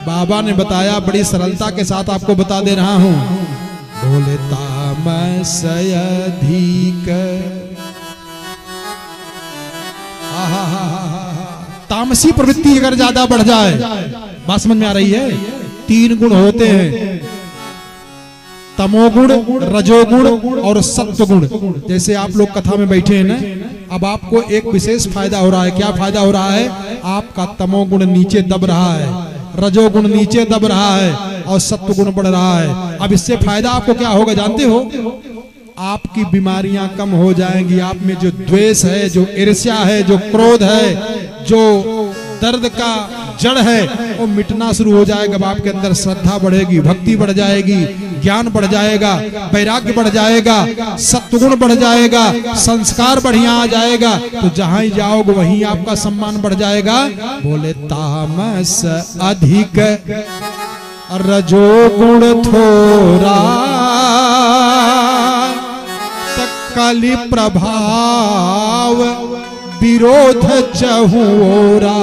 बाबा ने बताया, बड़ी सरलता के साथ आपको बता दे रहा हूं। बोले तामसय अधिक, तामसी प्रवृत्ति अगर ज्यादा बढ़ जाए, बात समझ में आ रही है? 3 गुण होते हैं, तमोगुण, रजोगुण और सत्वगुण। जैसे आप लोग कथा में बैठे हैं ना, अब आपको एक विशेष फायदा हो रहा है। क्या फायदा हो रहा है? आपका तमोगुण नीचे दब रहा है, रजोगुण नीचे दब रहा है और सत्वगुण बढ़ रहा है। अब इससे फायदा आपको क्या होगा जानते हो? आपकी बीमारियां कम हो जाएंगी। आप में जो द्वेष है, जो ईर्ष्या है, जो क्रोध है, जो दर्द का जड़ है, वो मिटना शुरू हो जाएगा। अब आपके अंदर श्रद्धा बढ़ेगी, भक्ति बढ़ जाएगी, ज्ञान बढ़ जाएगा, वैराग्य बढ़ जाएगा, सत्वगुण बढ़ जाएगा, संस्कार बढ़िया आ जाएगा। तो जहां ही जाओगे वहीं आपका सम्मान बढ़ जाएगा। बोले तामस अधिक, रजोगुण थोड़ा, कलि प्रभाव विरोध चहुरा।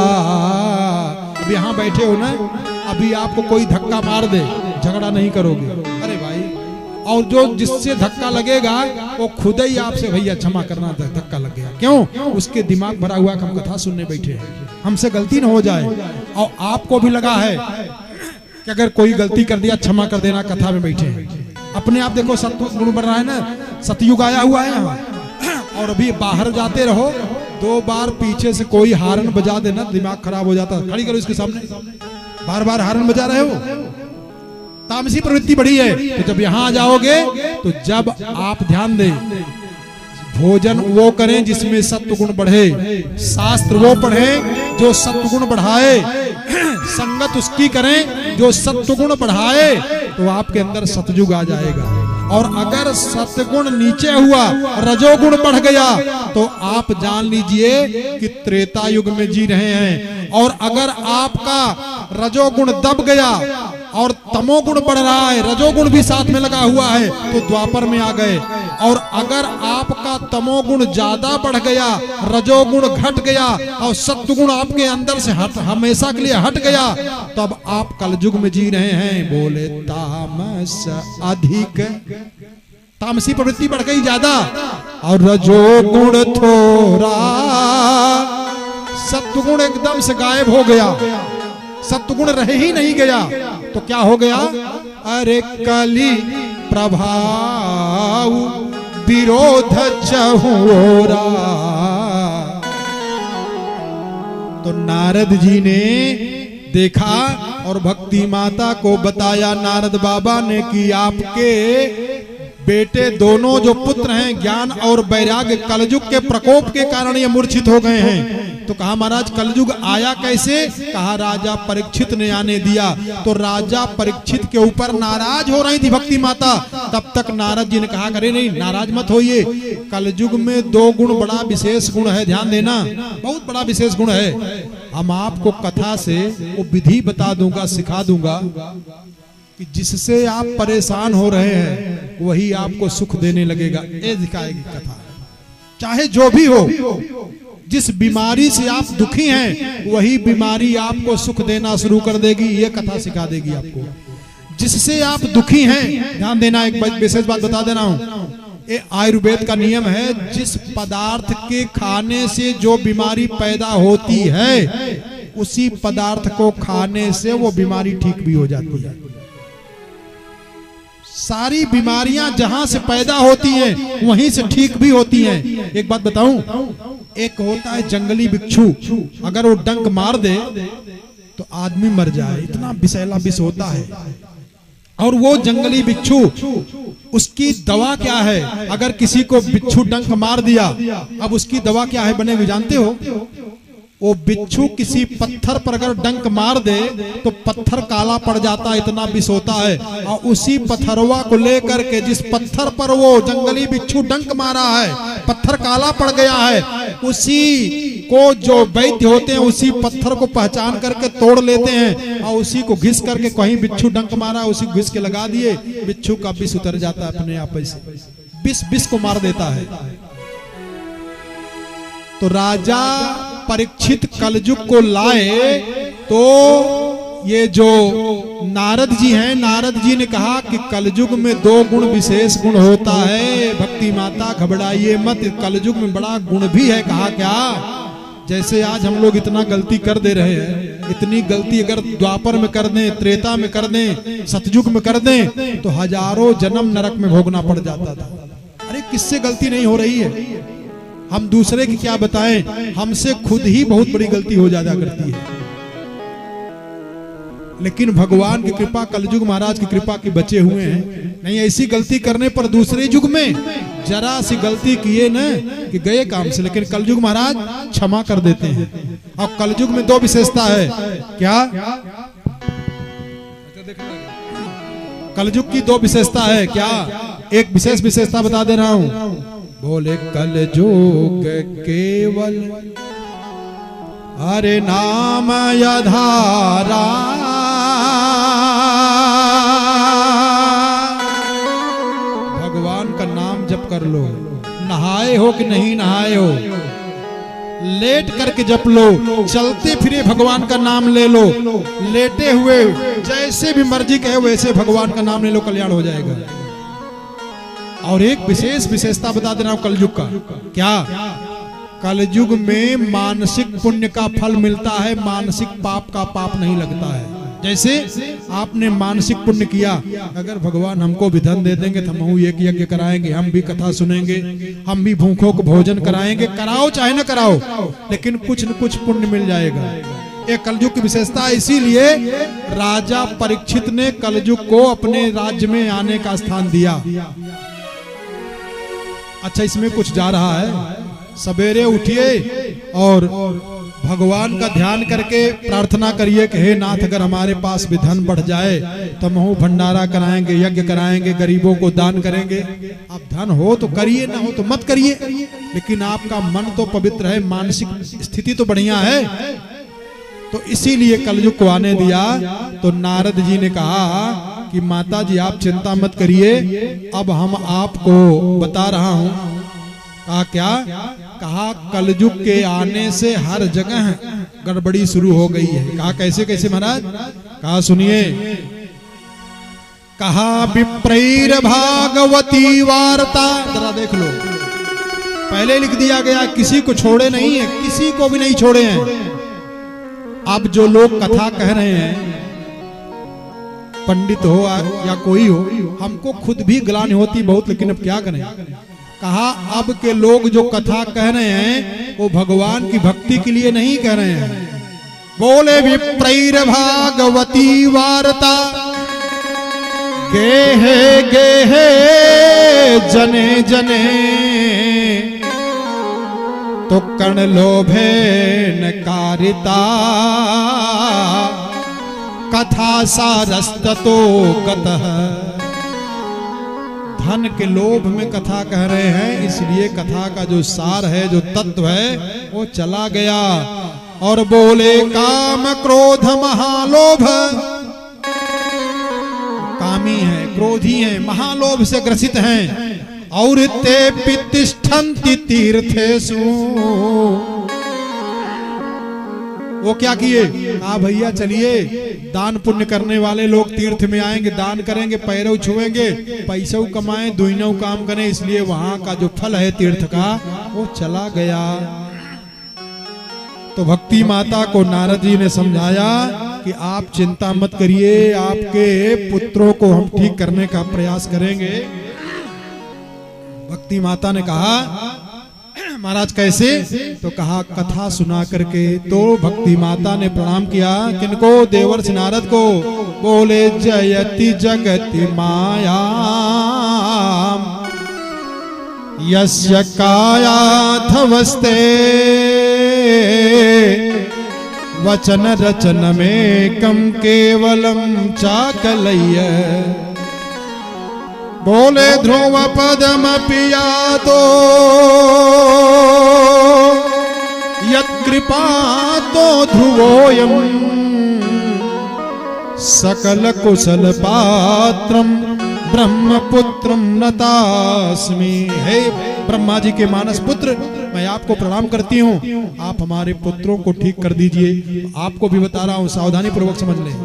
अब यहाँ बैठे हो ना, अभी आपको कोई धक्का मार दे, झगड़ा नहीं करोगे, अरे भाई। और जो जिससे धक्का लगेगा वो खुद ही आपसे, भैया क्षमा करना, धक्का लग गया। क्यों? उसके दिमाग भरा हुआ, हम कथा सुनने बैठे हैं, हमसे गलती ना हो जाए। और आपको भी लगा है कि अगर कोई गलती कर दिया क्षमा कर देना, कथा में बैठे हैं। अपने आप देखो सत्वगुण बढ़ रहा है ना, सतयुग आया हुआ है यहाँ। और अभी बाहर जाते रहो, 2 बार पीछे से कोई हारन बजा देना, दिमाग खराब हो जाता। खड़ी करो इसके सामने, बार बार हारन बजा रहे हो, तामसी प्रवृत्ति बढ़ी है। तो जब यहाँ आ जाओगे, तो जब आप ध्यान दें, भोजन वो करें जिसमें सत्वगुण बढ़े, शास्त्र वो पढ़ें जो सत्वगुण बढ़ाए, संगत उसकी करें जो सत्वगुण बढ़ाए, तो आपके अंदर सतयुग आ जाएगा। और अगर सत्वगुण नीचे हुआ, रजोगुण बढ़ गया, तो आप जान लीजिए कि त्रेता युग में जी रहे हैं। और अगर आपका रजोगुण दब गया और तमोगुण बढ़ रहा है, रजोगुण भी साथ में लगा हुआ है, तो द्वापर में आ गए। और अगर आपका तमोगुण ज्यादा बढ़ गया, रजोगुण घट गया और सत्वगुण आपके अंदर से हमेशा के लिए हट गया, तब आप कलयुग में जी रहे हैं। बोले तामस अधिक, तामसी प्रवृत्ति बढ़ गई ज्यादा, और रजोगुण थोड़ा, सत्वगुण एकदम से गायब हो गया, सत्वगुण रह ही नहीं गया। तो क्या हो गया? अरे कलि प्रभाव विरोध चहुरा। तो नारद जी ने देखा और भक्ति माता को बताया, नारद बाबा ने, कि आपके बेटे दोनों जो पुत्र हैं, ज्ञान और वैराग्य, कलयुग के प्रकोप के कारण ये मूर्छित हो गए हैं। तो कहा महाराज कलयुग आया कैसे? कहा राजा परीक्षित ने आने दिया। तो राजा परीक्षित के ऊपर नाराज हो रही थी भक्ति माता। तब तक नारद जी ने कहा, अरे नहीं नाराज मत होइए, कलयुग में 2 गुण बड़ा विशेष गुण है, ध्यान देना, बहुत बड़ा विशेष गुण है। हम आपको कथा से वो विधि बता दूंगा, सिखा दूंगा कि जिससे आप परेशान हो रहे हैं वही आपको सुख देने लगेगा। ये दिखाएगी कथा, चाहे जो भी हो। जिस बीमारी से आप दुखी हैं वही बीमारी आपको सुख देना शुरू कर देगी। ये कथा सिखा देगी आपको। जिससे आप दुखी हैं, ध्यान देना, एक विशेष बात बता देना हूं, ये आयुर्वेद का नियम है, जिस पदार्थ के खाने से जो बीमारी पैदा होती है, उसी पदार्थ को खाने से वो बीमारी ठीक भी हो जाती है। सारी बीमारियां जहां से पैदा होती हैं वहीं से ठीक भी होती हैं। एक बात बताऊं, एक होता है जंगली बिच्छू, अगर वो डंक मार दे तो आदमी मर जाए, इतना विषैला विष होता है। और वो जंगली बिच्छू, उसकी दवा क्या है? अगर किसी को बिच्छू डंक मार दिया, अब उसकी दवा क्या है बनेगी जानते हो? वो बिच्छू किसी पत्थर पर अगर डंक मार दे तो पत्थर काला पड़ जाता है, इतना विष होता है। और उसी पत्थरवा को लेकर के, जिस पत्थर पर वो जंगली बिच्छू डंक मारा है, पत्थर काला पड़ गया है, उसी को जो वैद्य होते हैं उसी पत्थर को पहचान करके तोड़ लेते हैं और उसी को घिस करके, कहीं बिच्छू डंक मारा उसी को घिस के लगा दिए, बिच्छू का विष उतर जाता है अपने आप से, विष को मार देता है। तो राजा परीक्षित कलयुग को लाए तो ये जो नारद जी हैं, नारद जी ने कहा कि कलयुग में 2 गुण विशेष गुण होता है। भक्ति माता घबराइए मत, कलयुग में बड़ा गुण भी है। कहा क्या? जैसे आज हम लोग इतना गलती कर दे रहे हैं, इतनी गलती अगर द्वापर में कर दें, त्रेता में कर दें, सतयुग में कर दें तो हजारों जन्म नरक में भोगना पड़ जाता था। अरे किससे गलती नहीं हो रही है? हम दूसरे की क्या बताएं, हमसे खुद ही बहुत बड़ी गलती हो जाया करती है। लेकिन भगवान की कृपा, कलयुग महाराज की कृपा की बचे हुए हैं। नहीं ऐसी गलती करने पर दूसरे युग में जरा सी गलती किए न कि गए काम से, लेकिन कलयुग महाराज क्षमा कर देते हैं। और कलयुग में 2 विशेषता है। क्या? कलयुग की 2 विशेषता है। क्या? एक विशेष विशेषता बता दे रहा हूं। बोले कलयुग केवल हरे नाम यधारा, भगवान का नाम जप कर लो। नहाए हो कि नहीं नहाए हो, लेट करके जप लो, चलते फिरे भगवान का नाम ले लो, लेटे हुए जैसे भी मर्जी कहे वैसे भगवान का नाम ले लो, कल्याण हो जाएगा। और एक विशेष विशेषता बता देना कलयुग का। क्या? कलयुग में मानसिक पुण्य का फल मिलता है, मानसिक पाप का पाप नहीं लगता है। जैसे आपने मानसिक पुण्य किया, अगर भगवान हमको भी धन दे देंगे तो हम एक यज्ञ कराएंगे, हम भी कथा सुनेंगे, हम भी भूखों को भोजन कराएंगे। कराओ चाहे न कराओ, लेकिन कुछ न कुछ पुण्य मिल जाएगा। एक कलयुग की विशेषता। इसीलिए राजा परीक्षित ने कलयुग को अपने राज्य में आने का स्थान दिया। अच्छा, इसमें कुछ जा रहा है। सवेरे उठिए और भगवान का ध्यान करके प्रार्थना करिए कि हे नाथ, अगर हमारे पास भी धन बढ़ जाए तो हम भंडारा कराएंगे, यज्ञ कराएंगे, गरीबों को दान करेंगे। अब धन हो तो करिए, ना हो तो मत करिए, लेकिन आपका मन तो पवित्र है, मानसिक स्थिति तो बढ़िया है। तो इसीलिए कलयुग को आने दिया। तो नारद जी ने कहा कि माता जी आप चिंता मत करिए, अब हम आपको बता रहा हूं। कहा क्या? कहा कलयुग के आने से हर जगह गड़बड़ी शुरू हो गई है। कहा कैसे कैसे महाराज? कहा सुनिए। कहा विप्रैर भागवती वार्ता, जरा देख लो, पहले लिख दिया गया किसी को छोड़े नहीं है, किसी को भी नहीं छोड़े हैं। अब जो लोग कथा कह रहे हैं, पंडित हो या कोई हो, हमको खुद भी ग्लानि होती बहुत, लेकिन अब क्या करें। कहा अब के लोग जो कथा कह रहे हैं वो भगवान की भक्ति के लिए नहीं कह रहे हैं। बोले विप्रैर भागवती वार्ता, गेहे गेहे जने जने, तो कर्ण लोभे न कारिता, कथा सारस्ततो गतः। धन के लोभ में कथा कह रहे हैं, इसलिए कथा का जो सार है, जो तत्व है, वो चला गया। और बोले काम क्रोध महालोभ, कामी है, क्रोधी है, महालोभ से ग्रसित हैं। और ते तिष्ठन्ति तीर्थेषु, वो क्या किए? कहा भैया चलिए, दान पुण्य करने वाले लोग तीर्थ में आएंगे, दान करेंगे, पैरों छुएंगे, पैसों कमाएं, दुइनों काम करें। इसलिए वहां का जो फल है तीर्थ का, वो चला गया। तो भक्ति माता को नारद जी ने समझाया कि आप चिंता मत करिए, आपके पुत्रों को हम ठीक करने का प्रयास करेंगे। भक्ति माता ने कहा महाराज कैसे? तो कहा कथा सुना करके। तो भक्ति माता ने प्रणाम किया किनको? देवर्षि नारद को। बोले जयति जगति माया, यस्य कायाथवस्ते, वचन रचन में कम केवलम चाकलय्य। बोले ध्रुव पदम पिया तो यत्कृपा तो ध्रुवोयम, सकल कुशल पात्रम ब्रह्मपुत्रं नतास्मि। हे ब्रह्मा जी के मानस पुत्र, मैं आपको प्रणाम करती हूँ, आप हमारे पुत्रों को ठीक कर दीजिए। आपको भी बता रहा हूँ, सावधानी पूर्वक समझ लें।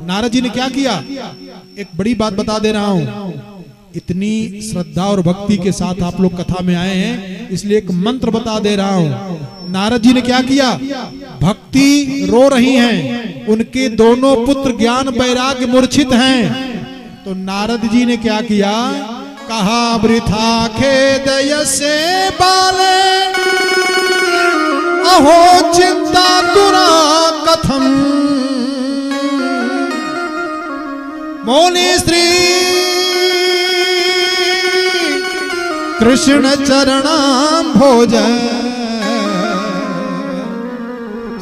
नारद जी ने क्या किया, एक बड़ी बात बता दे रहा हूँ। इतनी श्रद्धा और भक्ति के साथ आप लोग कथा में आए हैं, इसलिए एक मंत्र बता दे रहा हूँ। नारद जी ने क्या किया, भक्ति रो रही हैं, उनके दोनों पुत्र ज्ञान वैराग्य मूर्छित हैं। तो नारद जी ने क्या किया, कहा वृथा खेदय से बाले, अहो चिंता तुरा कथम, मौनि श्री कृष्ण चरणाम भोज,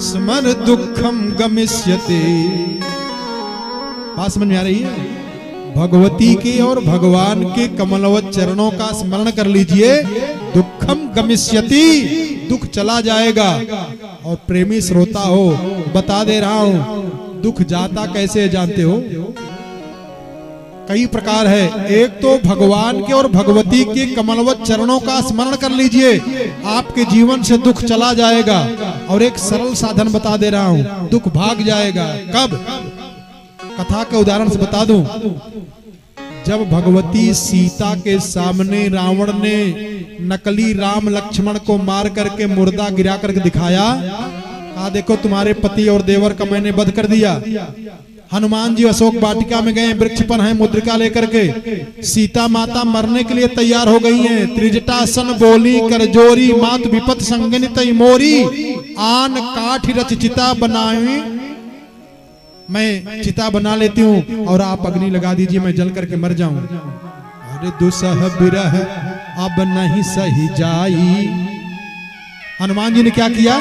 स्मर दुखम गमिष्यते। बात समझ में आ रही है? भगवती के और भगवान के कमलवत चरणों का स्मरण कर लीजिए, दुखम गमिष्यति, दुख चला जाएगा। और प्रेमी श्रोता हो, बता दे रहा हूं, दुख जाता कैसे है जानते हो? कई प्रकार है। एक तो भगवान के और भगवती के कमलवत चरणों का स्मरण कर लीजिए, आपके जीवन से दुख चला जाएगा। और एक सरल साधन बता दे रहा हूं, दुख भाग जाएगा। कब? कथा के उदाहरण से बता दूं। जब भगवती सीता के सामने रावण ने नकली राम लक्ष्मण को मार करके मुर्दा गिरा करके दिखाया, कहा देखो तुम्हारे पति और देवर का मैंने वध कर दिया। हनुमान जी अशोक वाटिका में गए, वृक्ष पर हैं मुद्रिका लेकर के। सीता माता मरने के लिए तैयार हो गई हैं। त्रिजटासन बोली कर जोरी, मात विपत संगनित मोरी, आन काठ रच चिता बनाई, मैं चिता बना लेती हूँ और आप अग्नि लगा दीजिए, मैं जल करके मर जाऊं। अरे दुसह बिरह अब नहीं सही जाई। हनुमान जी ने क्या किया,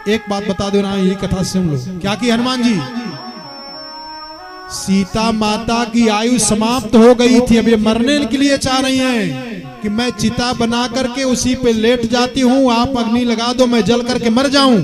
एक बात बता दो ना, यही कथा सुन लो। क्या किया हनुमान जी? सीता माता की आयु समाप्त हो गई थी, अब ये मरने के लिए चाह रही हैं कि मैं चिता बना करके उसी पे लेट जाती हूँ, आप अग्नि लगा दो, मैं जल करके मर जाऊं।